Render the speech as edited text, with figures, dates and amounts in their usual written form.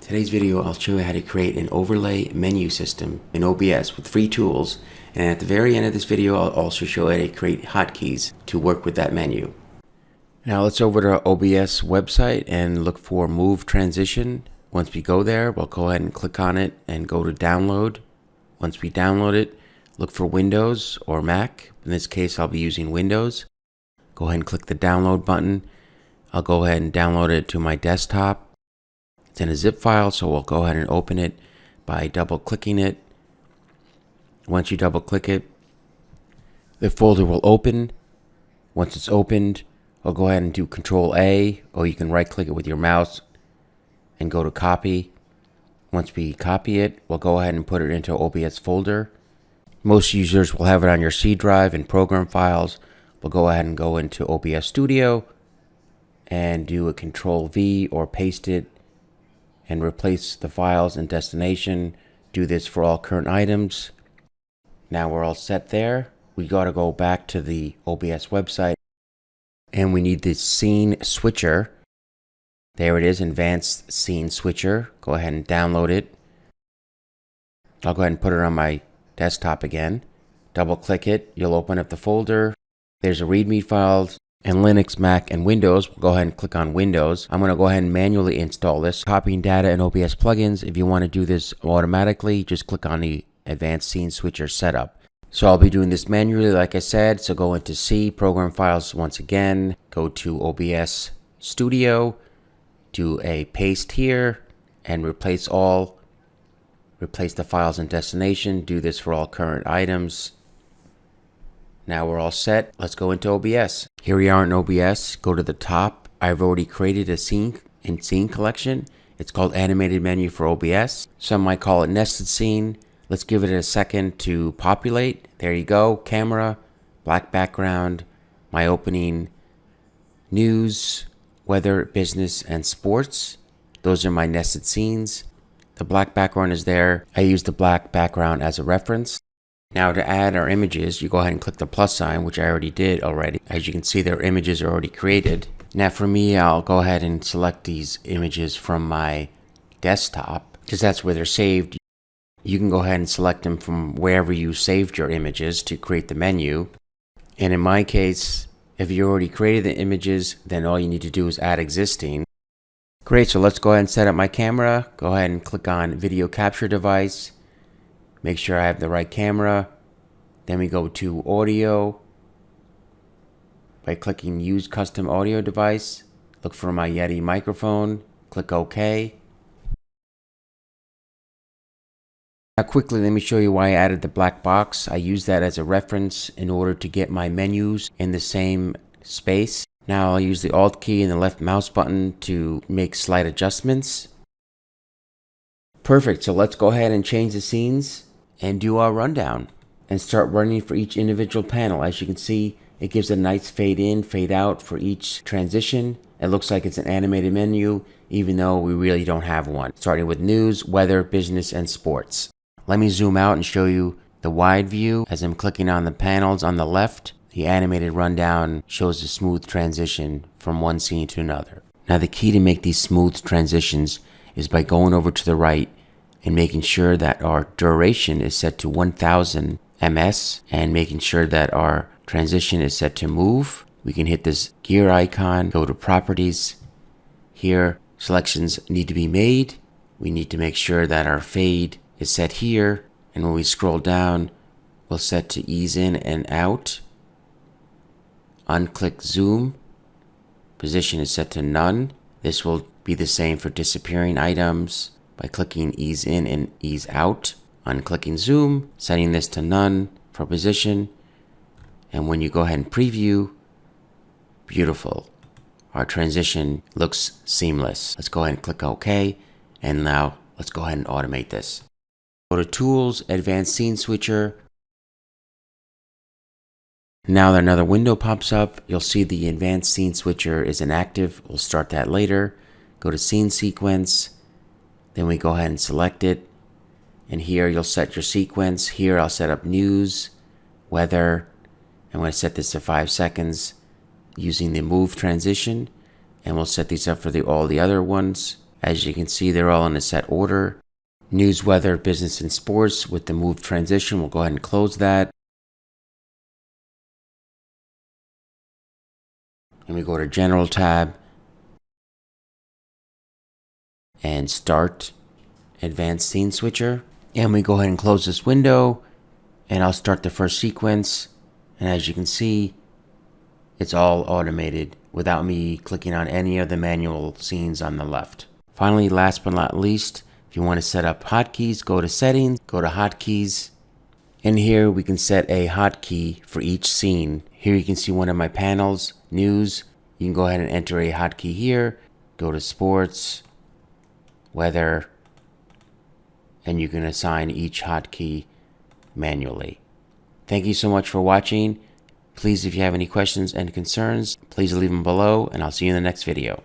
Today's video, I'll show you how to create an overlay menu system in OBS with free tools. And at the very end of this video, I'll also show you how to create hotkeys to work with that menu. Now let's over to our OBS website and look for Move Transition. Once we go there, we'll go ahead and click on it and go to download. Once we download it, look for Windows or Mac. In this case, I'll be using Windows. Go ahead and click the download button. I'll go ahead and download it to my desktop. It's in a zip file, so we'll go ahead and open it by double clicking it. Once you double click it, the folder will open. Once it's opened, I'll go ahead and do Control A, or you can right click it with your mouse and go to copy. Once we copy it, we'll go ahead and put it into OBS folder. Most users will have it on your C drive and program files. We'll go ahead and go into OBS Studio and do a Control V or paste it and replace the files and destination. Do this for all current items. Now we're all set there. We got to go back to the OBS website and we need the scene switcher. There it is, advanced scene switcher. Go ahead and download it. I'll go ahead and put it on my desktop again. Double click it. You'll open up the folder. There's a README file. And Linux, Mac, and Windows. We'll go ahead and click on Windows. I'm going to go ahead and manually install this. Copying data in OBS plugins. If you want to do this automatically, just click on the Advanced Scene Switcher setup. So I'll be doing this manually, like I said. So go into C, Program Files once again. Go to OBS Studio. Do a paste here and replace all. Replace the files and destination. Do this for all current items. Now we're all set. Let's go into OBS. Here we are in OBS. Go to the top. I've already created a scene and scene collection. It's called Animated Menu for OBS. Some might call it Nested Scene. Let's give it a second to populate. There you go. Camera, black background, my opening, news, weather, business, and sports. Those are my nested scenes. The black background is there. I use the black background as a reference. Now to add our images, you go ahead and click the plus sign, which I already did already. As you can see, their images are already created. Now for me, I'll go ahead and select these images from my desktop because that's where they're saved. You can go ahead and select them from wherever you saved your images to create the menu. And in my case, if you already created the images, then all you need to do is add existing. Great, so let's go ahead and set up my camera. Go ahead and click on Video Capture Device. Make sure I have the right camera. Then we go to Audio. By clicking Use Custom Audio Device, look for my Yeti microphone. Click OK. Now quickly, let me show you why I added the black box. I use that as a reference in order to get my menus in the same space. Now I'll use the Alt key and the left mouse button to make slight adjustments. Perfect, so let's go ahead and change the scenes and do our rundown and start running for each individual panel. As you can see, it gives a nice fade in, fade out for each transition. It looks like it's an animated menu, even though we really don't have one. Starting with news, weather, business, and sports. Let me zoom out and show you the wide view. As I'm clicking on the panels on the left, the animated rundown shows a smooth transition from one scene to another. Now the key to make these smooth transitions is by going over to the right and making sure that our duration is set to 1000 ms and making sure that our transition is set to move. We can hit this gear icon, go to properties. Here, selections need to be made. We need to make sure that our fade is set here. And when we scroll down, we'll set to ease in and out. Unclick zoom. Position is set to none. This will be the same for disappearing items. By clicking ease in and ease out, unclicking zoom, setting this to none for position. And when you go ahead and preview, beautiful. Our transition looks seamless. Let's go ahead and click OK. And now let's go ahead and automate this. Go to Tools, Advanced Scene Switcher. Now that another window pops up, you'll see the Advanced Scene Switcher is inactive. We'll start that later. Go to Scene Sequence. Then we go ahead and select it. And here you'll set your sequence. Here I'll set up news, weather. I'm going to set this to 5 seconds using the Move Transition. And we'll set these up for all the other ones As you can see, they're all in a set order. News, weather, business, and sports with the Move Transition. We'll go ahead and close that. And we go to General tab and Start Advanced Scene Switcher. And we go ahead and close this window, and I'll start the first sequence. And as you can see, it's all automated without me clicking on any of the manual scenes on the left. Finally, last but not least, if you want to set up hotkeys, go to Settings, go to Hotkeys. In here, we can set a hotkey for each scene. Here you can see one of my panels, News. You can go ahead and enter a hotkey here. Go to Sports, Weather, and you can assign each hotkey manually. Thank you so much for watching. Please, if you have any questions and concerns, please leave them below, and I'll see you in the next video.